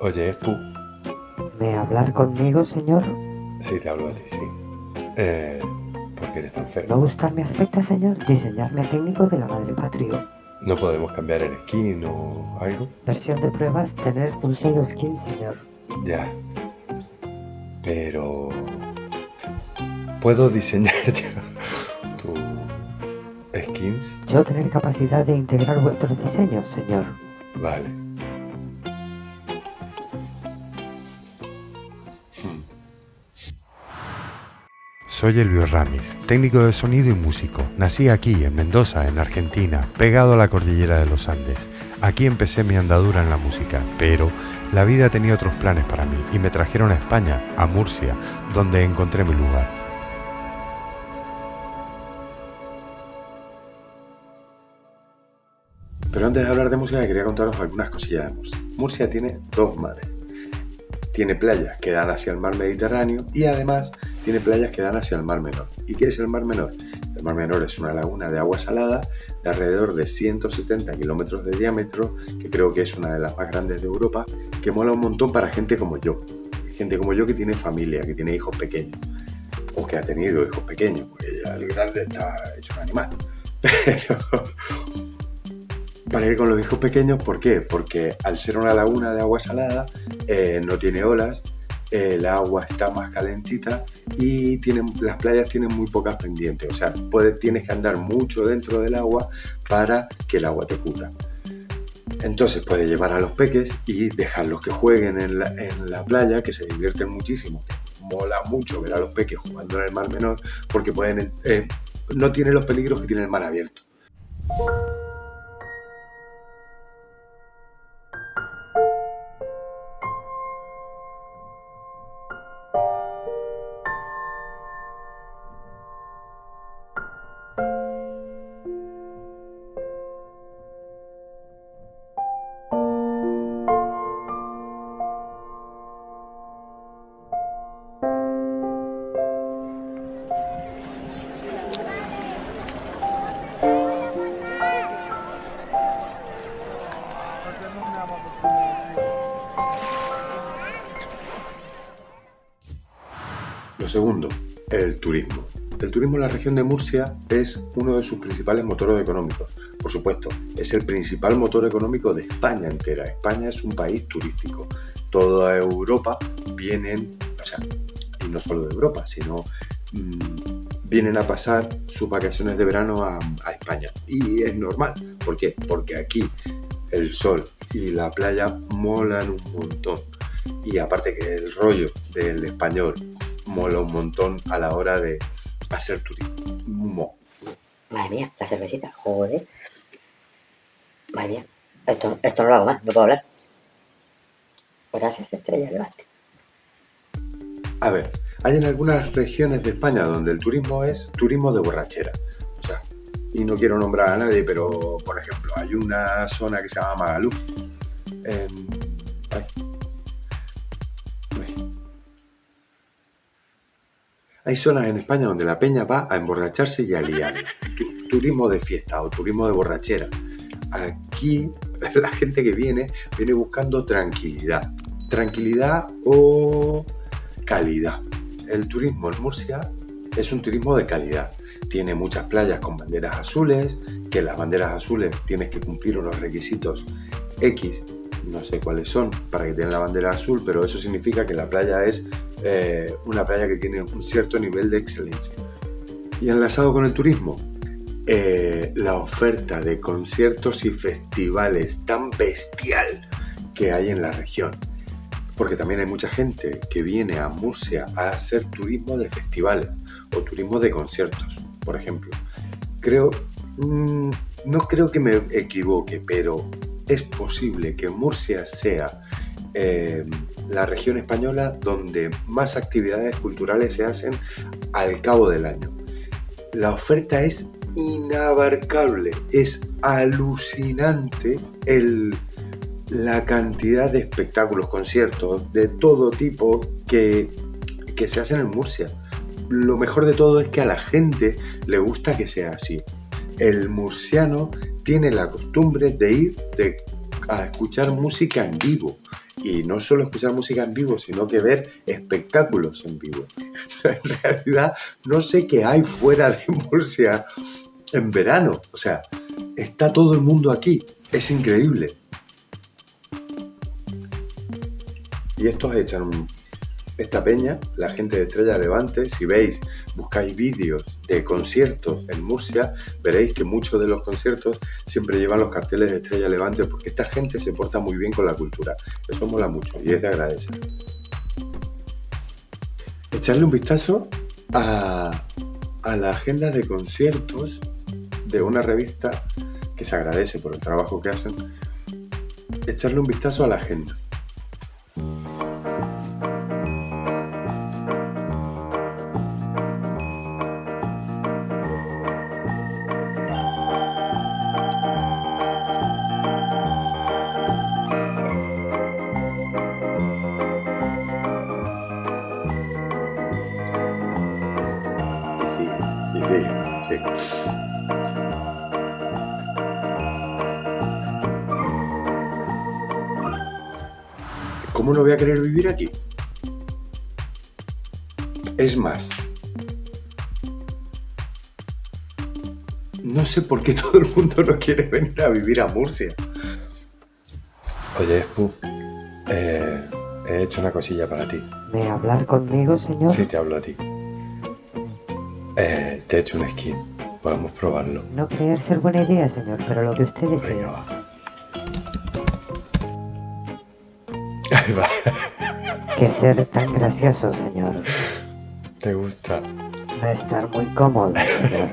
Oye, Espu. ¿Me hablar conmigo, señor? Sí, te hablo a ti, sí. ¿Por qué eres tan feo? ¿No gusta mi aspecto, señor? Diseñarme técnico de la madre patria. ¿No podemos cambiar el skin o algo? Versión de pruebas, tener un solo skin, señor. Ya. Pero... ¿puedo diseñar yo tus skins? Yo tener capacidad de integrar vuestros diseños, señor. Vale. Soy Elvio Ramis, técnico de sonido y músico. Nací aquí, en Mendoza, en Argentina, pegado a la cordillera de los Andes. Aquí empecé mi andadura en la música, pero la vida tenía otros planes para mí y me trajeron a España, a Murcia, donde encontré mi lugar. Pero antes de hablar de música quería contaros algunas cosillas de Murcia. Murcia tiene dos mares. Tiene playas que dan hacia el mar Mediterráneo y además tiene playas que dan hacia el mar Menor. ¿Y qué es el mar Menor? El mar Menor es una laguna de agua salada de alrededor de 170 kilómetros de diámetro, que creo que es una de las más grandes de Europa, que mola un montón para gente como yo. Gente como yo que tiene familia, que tiene hijos pequeños, o que ha tenido hijos pequeños, porque ya el grande está hecho un animal. Pero para ir con los hijos pequeños, ¿por qué? Porque al ser una laguna de agua salada, no tiene olas, el agua está más calentita y las playas tienen muy pocas pendientes. O sea, tienes que andar mucho dentro del agua para que el agua te cubra. Entonces puedes llevar a los peques y dejarlos que jueguen en la playa, que se divierten muchísimo. Mola mucho ver a los peques jugando en el mar Menor porque no tienen los peligros que tiene el mar abierto. Lo segundo, el turismo. El turismo en la región de Murcia es uno de sus principales motores económicos. Por supuesto, es el principal motor económico de España entera. España es un país turístico. Toda Europa vienen, y no solo de Europa, sino vienen a pasar sus vacaciones de verano a España. Y es normal. ¿Por qué? Porque aquí el sol y la playa molan un montón. Y aparte que el rollo del español mola un montón a la hora de hacer turismo. Madre mía, la cervecita, joder. Madre mía, esto no lo hago más, no puedo hablar. Gracias, Estrella Levante. A ver, hay en algunas regiones de España donde el turismo es turismo de borrachera. O sea, y no quiero nombrar a nadie, pero por ejemplo, hay una zona que se llama Magaluf. Hay zonas en España donde la peña va a emborracharse y a liar. Turismo de fiesta o turismo de borrachera. Aquí la gente que viene buscando tranquilidad. Tranquilidad o calidad. El turismo en Murcia es un turismo de calidad. Tiene muchas playas con banderas azules, que las banderas azules tienes que cumplir unos requisitos X, no sé cuáles son, para que tenga la bandera azul, pero eso significa que la playa es una playa que tiene un cierto nivel de excelencia. Y enlazado con el turismo, la oferta de conciertos y festivales tan bestial que hay en la región. Porque también hay mucha gente que viene a Murcia a hacer turismo de festivales o turismo de conciertos, por ejemplo. No creo que me equivoque, pero es posible que Murcia sea la región española donde más actividades culturales se hacen al cabo del año. La oferta es inabarcable, es alucinante la cantidad de espectáculos, conciertos de todo tipo que se hacen en Murcia. Lo mejor de todo es que a la gente le gusta que sea así. El murciano tiene la costumbre de ir a escuchar música en vivo. Y no solo escuchar música en vivo, sino que ver espectáculos en vivo. En realidad, no sé qué hay fuera de Murcia en verano. O sea, está todo el mundo aquí. Es increíble. Y estos echan esta peña, la gente de Estrella Levante. Si veis, buscáis vídeos de conciertos en Murcia, veréis que muchos de los conciertos siempre llevan los carteles de Estrella Levante, porque esta gente se porta muy bien con la cultura. Eso mola mucho y es de agradecer. Echarle un vistazo a la agenda de conciertos de una revista que se agradece por el trabajo que hacen. Echarle un vistazo a la agenda. Sí. ¿Cómo no voy a querer vivir aquí? Es más, no sé por qué todo el mundo no quiere venir a vivir a Murcia. Oye, Espu, he hecho una cosilla para ti. ¿Me hablar conmigo, señor? Sí, te hablo a ti. Te he hecho un skin. Podemos probarlo. No creer ser buena idea, señor, pero lo que usted Venga, desee. va. Ahí va. Que ser tan gracioso, señor. ¿Te gusta? Va a estar muy cómodo, señor.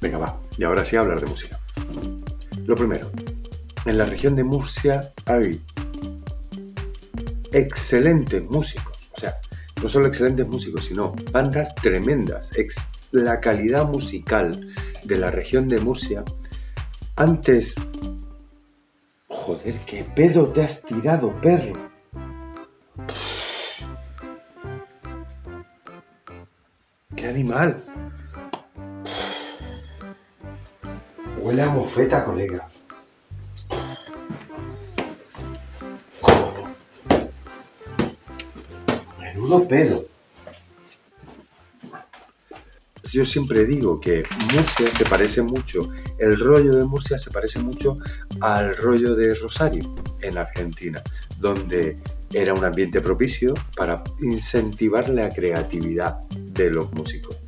Venga, va. Y ahora sí a hablar de música. Lo primero. En la región de Murcia hay excelentes músicos. O sea, no solo excelentes músicos, sino bandas tremendas. La calidad musical de la región de Murcia. Antes... Joder, qué pedo te has tirado, perro. ¡Qué animal! Huele a mofeta, colega. Menudo pedo. Yo siempre digo que Murcia se parece mucho, el rollo de Murcia se parece mucho al rollo de Rosario, en Argentina, donde era un ambiente propicio para incentivar la creatividad de los músicos.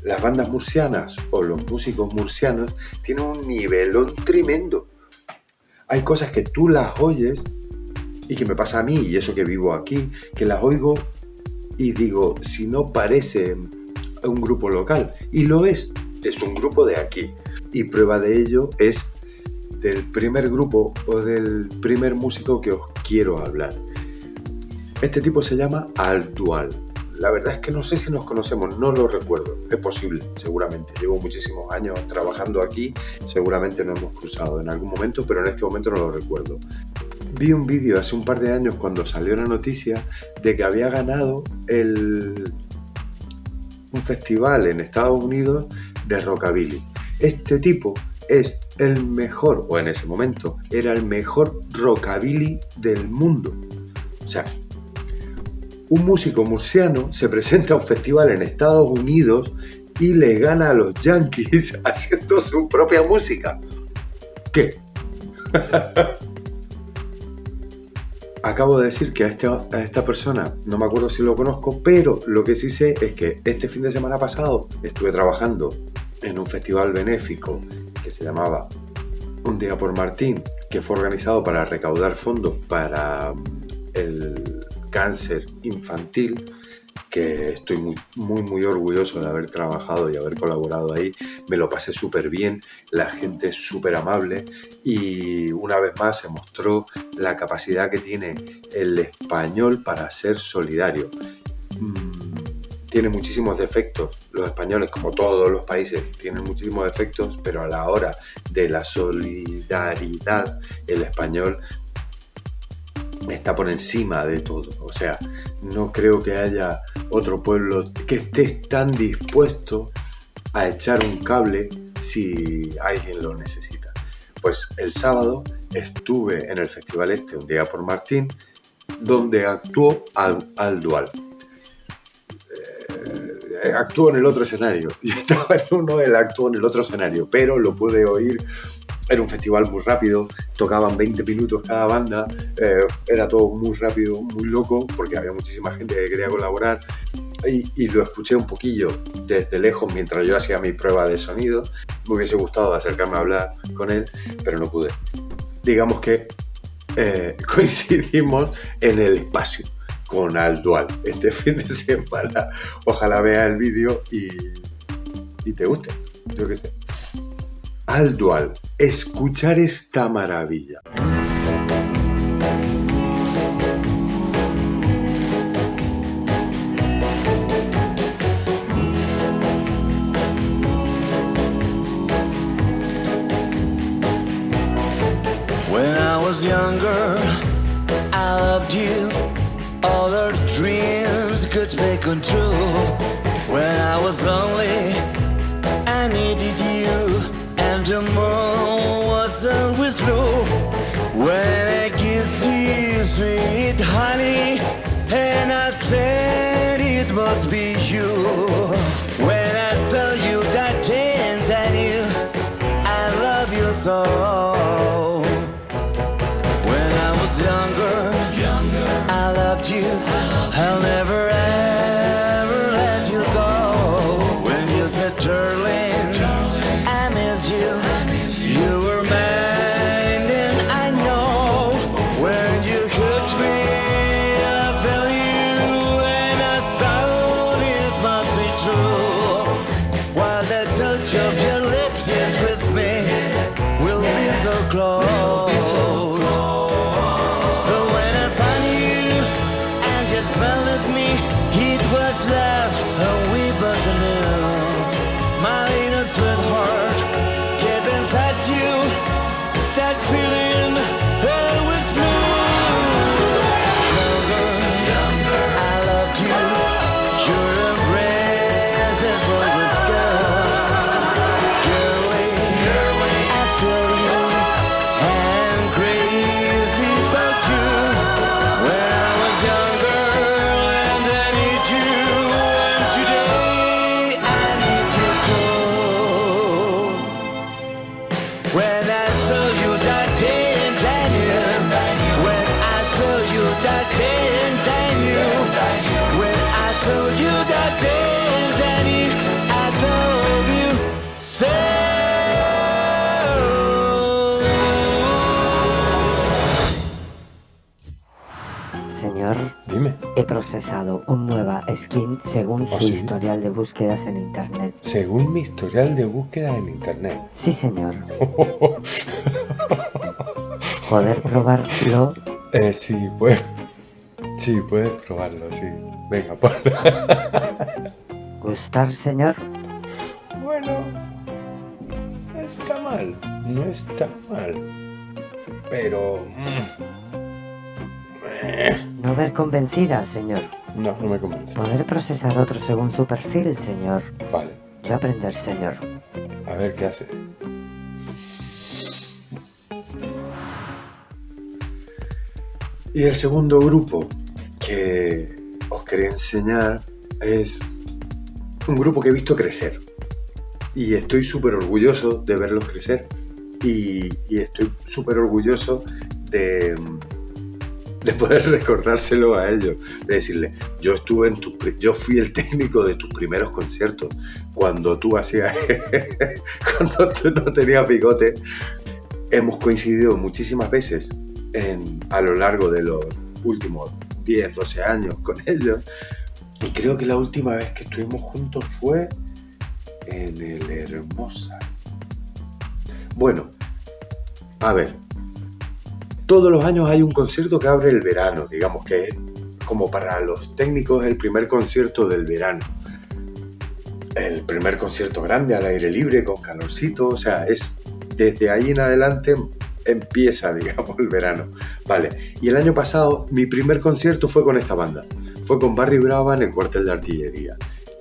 Las bandas murcianas o los músicos murcianos tienen un nivelón tremendo. Hay cosas que tú las oyes y que me pasa a mí, y eso que vivo aquí, que las oigo y digo, si no parece un grupo local, y lo es un grupo de aquí, y prueba de ello es del primer grupo o del primer músico que os quiero hablar. Este tipo se llama Aldual. La verdad es que no sé si nos conocemos, no lo recuerdo, es posible, seguramente. Llevo muchísimos años trabajando aquí, seguramente nos hemos cruzado en algún momento, pero en este momento no lo recuerdo. Vi un vídeo hace un par de años cuando salió la noticia de que había ganado un festival en Estados Unidos de rockabilly. Este tipo es el mejor, o en ese momento era el mejor rockabilly del mundo. O sea, un músico murciano se presenta a un festival en Estados Unidos y le gana a los Yankees haciendo su propia música. ¿Qué? Acabo de decir que a esta persona no me acuerdo si lo conozco, pero lo que sí sé es que este fin de semana pasado estuve trabajando en un festival benéfico que se llamaba Un Día por Martín, que fue organizado para recaudar fondos para el cáncer infantil, que estoy muy orgulloso de haber trabajado y haber colaborado ahí. Me lo pasé súper bien, la gente es súper amable y una vez más se mostró la capacidad que tiene el español para ser solidario. Tiene muchísimos defectos, los españoles, como todos los países, tienen muchísimos defectos, pero a la hora de la solidaridad, el español está por encima de todo. O sea, no creo que haya otro pueblo que esté tan dispuesto a echar un cable si alguien lo necesita. Pues el sábado estuve en el festival Un Día por Martín, donde actuó Al Dual. Actuó en el otro escenario. Yo estaba en uno, él actuó en el otro escenario, pero lo pude oír. Era un festival muy rápido, tocaban 20 minutos cada banda, era todo muy rápido, muy loco, porque había muchísima gente que quería colaborar, y lo escuché un poquillo desde lejos mientras yo hacía mi prueba de sonido. Me hubiese gustado acercarme a hablar con él, pero no pude. Digamos que coincidimos en el espacio con Al Dual este fin de semana. Ojalá veas el vídeo y te guste, yo qué sé. Al Dual, escuchar esta maravilla. When I was younger, I loved you. All the dreams could be come true. When I was lonely, I needed you. And the moon was always blue. When I kissed you, sweet honey, and I said it must be you. When I saw you that day, and I knew I love you so. When I was younger, I loved you. I'll never ever let you go. When you said, darling, I miss you. You were mine, and I know. When you hurt me, I felt you, and I thought it must be true. While the touch of your lips is with me, we'll be so close. So when I found you and you smiled at me, it was love, and we both knew. My little sweetheart, deep inside you, that feeling always flew. Younger, I loved you. Your embrace is always good. Girlie, I feel you. I'm crazy about you. When I was younger, and I need you, and today I need you too. When I saw you that day, and I knew. When I saw you that day, and I knew. When I saw you that day, and I knew I love you so. Señor, Dime, he procesado un nueva skin según ¿Ah, su sí? historial de búsquedas en internet. según mi historial de búsqueda en internet. Sí, señor. ¿Poder probarlo? Sí, puedes probarlo, sí. Venga, ponlo. ¿Gustar, señor? Bueno, no está mal, pero... No ver convencida, señor. No me convence. ¿Poder procesar otro según su perfil, señor? Vale, Yo aprender, señor. a ver qué haces. Y el segundo grupo que os quería enseñar es un grupo que he visto crecer. Y estoy súper orgulloso de verlos crecer. Y estoy súper orgulloso de poder recordárselo a ellos. De decirle, yo fui el técnico de tus primeros conciertos. Cuando tú hacías... cuando tú no tenías bigote. Hemos coincidido muchísimas veces a lo largo de los últimos 10, 12 años con ellos, y creo que la última vez que estuvimos juntos fue en el Hermosa. Bueno, a ver, todos los años hay un concierto que abre el verano, digamos que es como para los técnicos el primer concierto del verano, el primer concierto grande al aire libre con calorcito, o sea, es desde ahí en adelante empieza, digamos, el verano. Vale, y el año pasado mi primer concierto fue con esta banda. Fue con Barry Brava en el cuartel de artillería.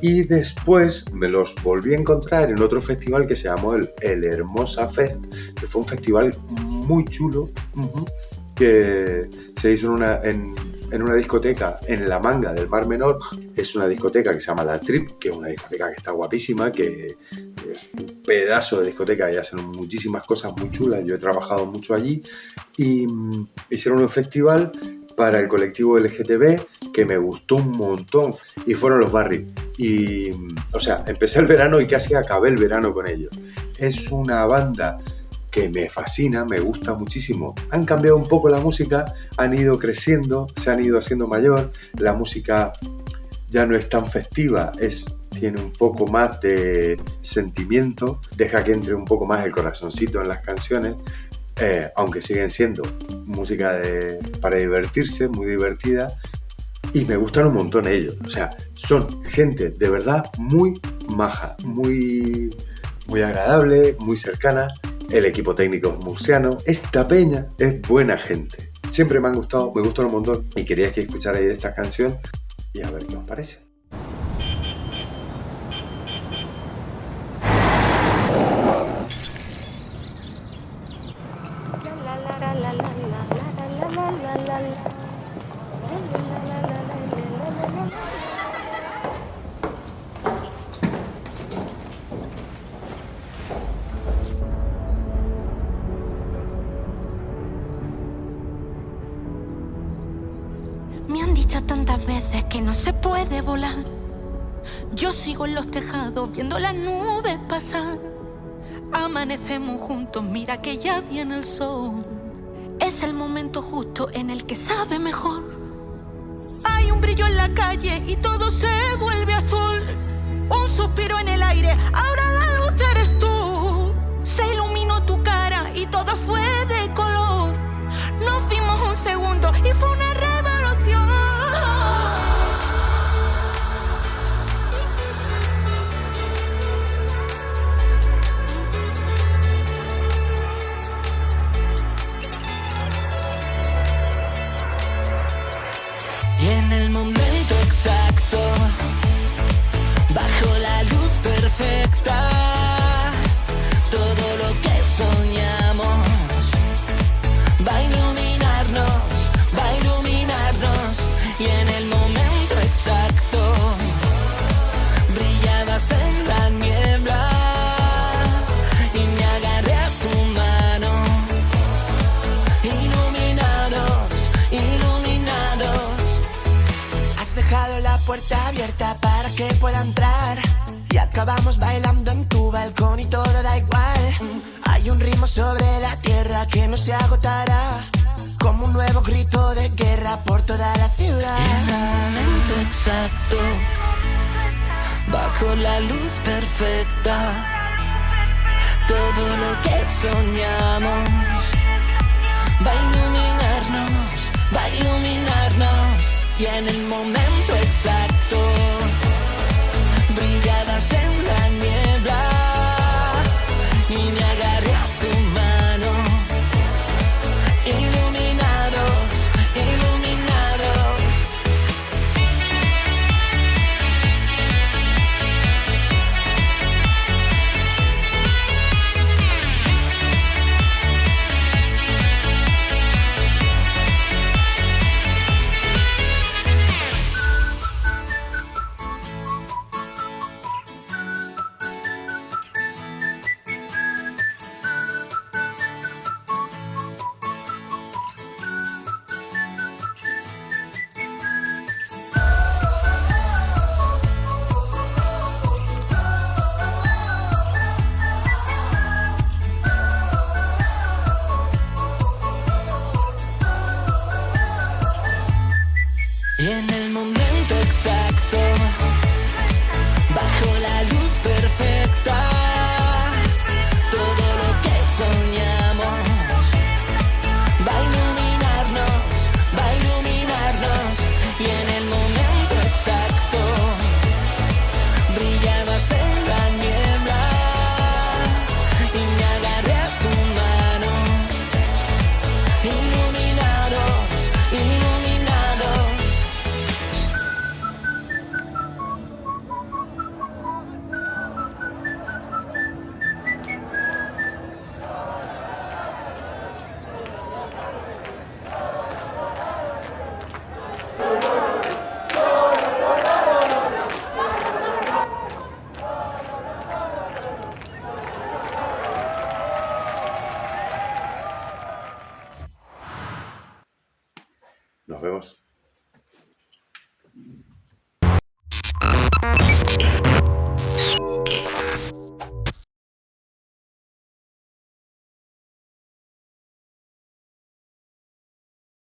Y después me los volví a encontrar en otro festival que se llamó el Hermosa Fest, que fue un festival muy chulo, que se hizo en una discoteca en La Manga del Mar Menor. Es una discoteca que se llama La Trip, que es una discoteca que está guapísima, que es un pedazo de discoteca y hacen muchísimas cosas muy chulas. Yo he trabajado mucho allí y hicieron un festival para el colectivo LGTB que me gustó un montón y fueron los Barry. Y, o sea, empecé el verano y casi acabé el verano con ellos. Es una banda que me fascina, me gusta muchísimo. Han cambiado un poco la música, han ido creciendo, se han ido haciendo mayor. La música ya no es tan festiva, tiene un poco más de sentimiento, deja que entre un poco más el corazoncito en las canciones, aunque siguen siendo música para divertirse, muy divertida, y me gustan un montón ellos. O sea, son gente de verdad muy maja, muy agradable, muy cercana. El equipo técnico es murciano. Esta peña es buena gente. Siempre me han gustado, me gustan un montón y quería que escucharais esta canción y a ver qué os parece. Me han dicho tantas veces que no se puede volar. Yo sigo en los tejados viendo las nubes pasar. Amanecemos juntos, mira que ya viene el sol. Es el momento justo en el que sabe mejor. Hay un brillo en la calle y todo se vuelve azul. Un suspiro en el aire, ahora la luz eres tú. Se iluminó tu cara y todo fue de color. Nos fuimos un segundo y fue una revolución. Y en el momento exacto, bajo la luz perfecta, todo lo que soñamos va a iluminarnos, va a iluminarnos. Y en el momento exacto, brillabas en la niebla y me agarré a tu mano. Iluminados, iluminados. Has dejado la puerta abierta para que pueda entrar y acabamos bailando en tu balcón y todo da igual. Hay un ritmo sobre la tierra que no se agotará, como un nuevo grito de guerra por toda la ciudad. En el momento exacto, bajo la luz perfecta, todo lo que soñamos va a iluminarnos, va a iluminarnos. Y en el momento exacto, brillabas en la niebla y me agarré a tu mano. Iluminados, iluminados. vemos.